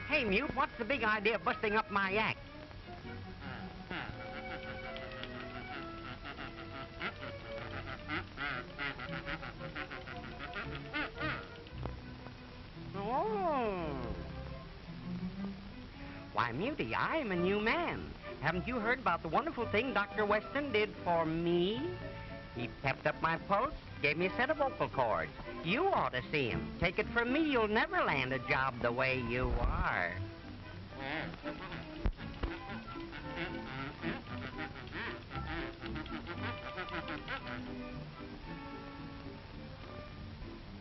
Hey, Mute, what's the big idea of busting up my act? Oh. Why, Mutie, I'm a new man. Haven't you heard about the wonderful thing Dr. Weston did for me? He pepped up my pulse, gave me a set of vocal cords. You ought to see him. Take it from me, you'll never land a job the way you are.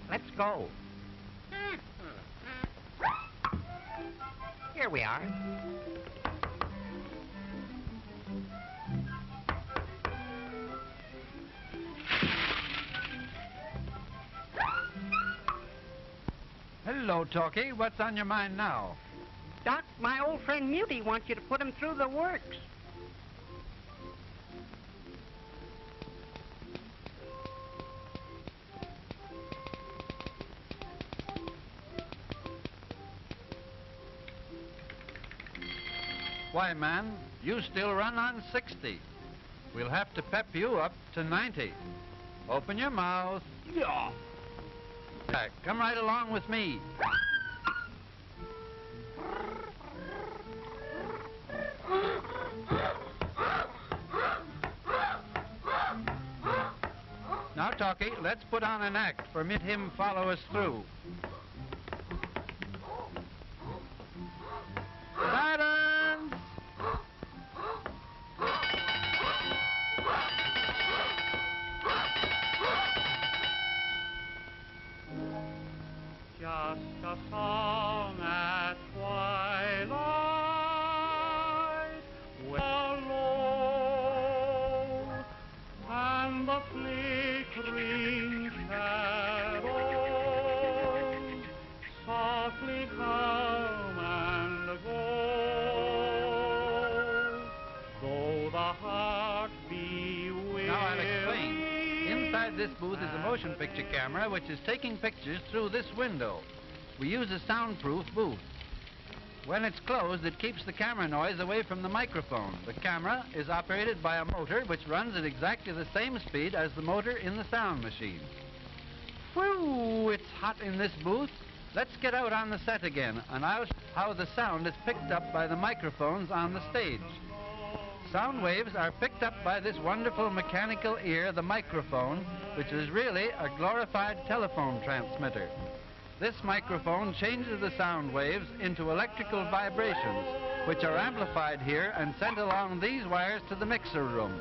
Let's go. Here we are. Hello, Talkie. What's on your mind now? Doc, my old friend Mutie wants you to put him through the works. Why, man, you still run on 60. We'll have to pep you up to 90. Open your mouth. Yeah. Come right along with me. Now, Talkie, let's put on an act. Permit him follow us through. Silence! Just a song at twilight, well low, and the flickering shadows softly come and go. Though the heart be weary. Now I'll explain. Inside this booth is a motion picture camera which is taking pictures through this window. We use a soundproof booth. When it's closed, it keeps the camera noise away from the microphone. The camera is operated by a motor which runs at exactly the same speed as the motor in the sound machine. Whew, it's hot in this booth. Let's get out on the set again, and I'll show you how the sound is picked up by the microphones on the stage. Sound waves are picked up by this wonderful mechanical ear, the microphone, which is really a glorified telephone transmitter. This microphone changes the sound waves into electrical vibrations, which are amplified here and sent along these wires to the mixer room.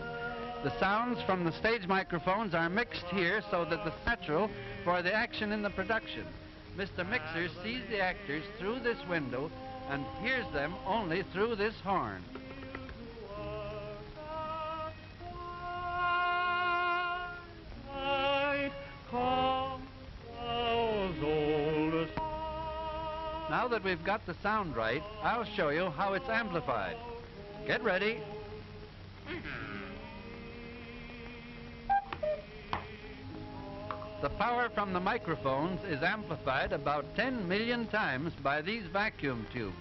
The sounds from the stage microphones are mixed here so that it's natural for the action in the production. Mr. Mixer sees the actors through this window and hears them only through this horn. Now that we've got the sound right, I'll show you how it's amplified. Get ready. The power from the microphones is amplified about 10 million times by these vacuum tubes,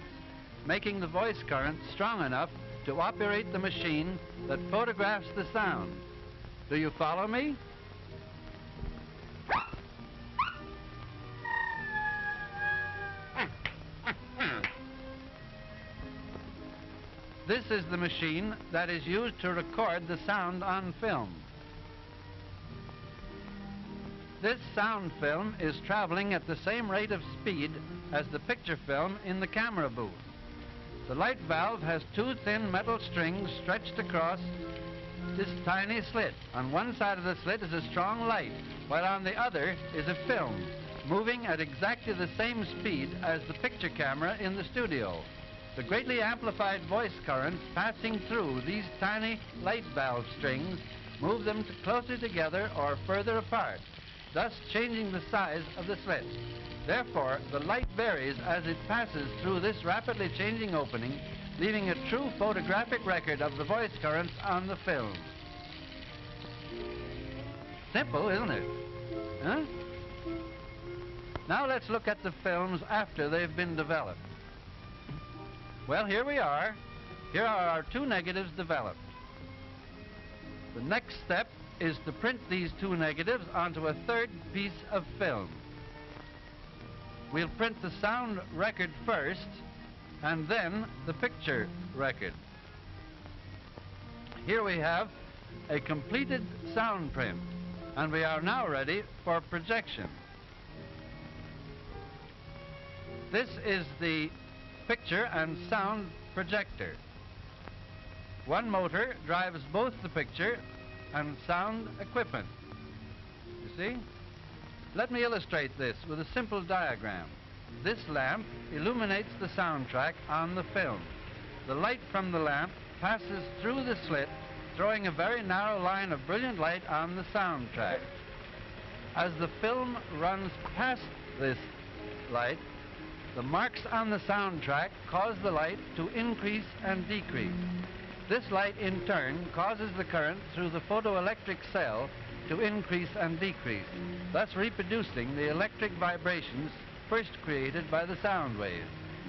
making the voice current strong enough to operate the machine that photographs the sound. Do you follow me? This is the machine that is used to record the sound on film. This sound film is traveling at the same rate of speed as the picture film in the camera booth. The light valve has two thin metal strings stretched across this tiny slit. On one side of the slit is a strong light, while on the other is a film, moving at exactly the same speed as the picture camera in the studio. The greatly amplified voice currents passing through these tiny light valve strings move them closer together or further apart, thus changing the size of the slit. Therefore, the light varies as it passes through this rapidly changing opening, leaving a true photographic record of the voice currents on the film. Simple, isn't it? Huh? Now let's look at the films after they've been developed. Well, here we are. Here are our two negatives developed. The next step is to print these two negatives onto a third piece of film. We'll print the sound record first, and then the picture record. Here we have a completed sound print, and we are now ready for projection. This is the picture and sound projector. One motor drives both the picture and sound equipment. You see? Let me illustrate this with a simple diagram. This lamp illuminates the soundtrack on the film. The light from the lamp passes through the slit, throwing a very narrow line of brilliant light on the soundtrack. As the film runs past this light, the marks on the soundtrack cause the light to increase and decrease. This light, in turn, causes the current through the photoelectric cell to increase and decrease, thus reproducing the electric vibrations first created by the sound waves.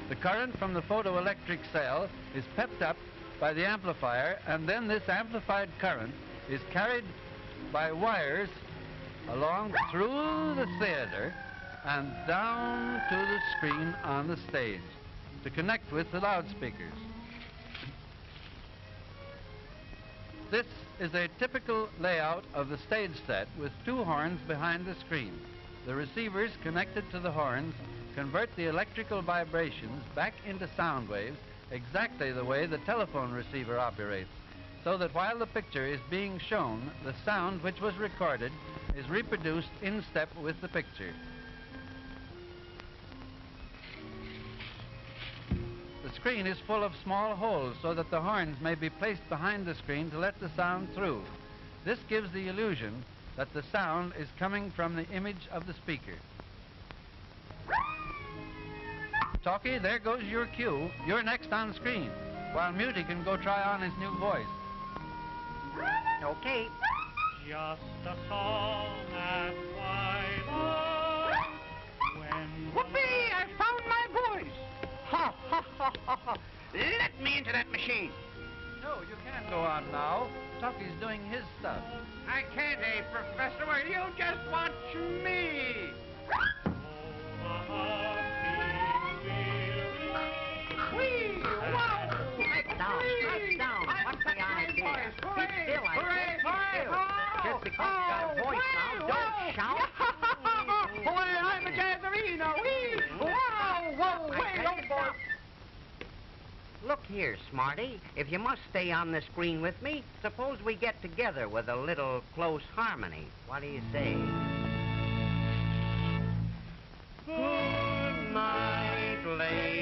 The current from the photoelectric cell is pepped up by the amplifier, and then this amplified current is carried by wires along through the theater and down to the screen on the stage to connect with the loudspeakers. This is a typical layout of the stage set with two horns behind the screen. The receivers connected to the horns convert the electrical vibrations back into sound waves exactly the way the telephone receiver operates, so that while the picture is being shown, the sound which was recorded is reproduced in step with the picture. The screen is full of small holes so that the horns may be placed behind the screen to let the sound through. This gives the illusion that the sound is coming from the image of the speaker. Talkie, there goes your cue. You're next on screen, while Muty can go try on his new voice. Okay. Just a song at twilight. When Whoopee! I found my voice! Ha, ha, ha, ha, ha. Let me into that machine. No, you can't go on now. Talkie's doing his stuff. I can't, Professor. Well, you just watch me. Whee! Wow! Strike down, strike down. What's the idea? Keep still, I said. Keep still. Just because you got a voice now, don't shout. Boy, I'm a jazzerino. Whee! Whoa, whoa, wait, oh, boy. Look here, Smarty. If you must stay on the screen with me, suppose we get together with a little close harmony. What do you say? Good night, lady.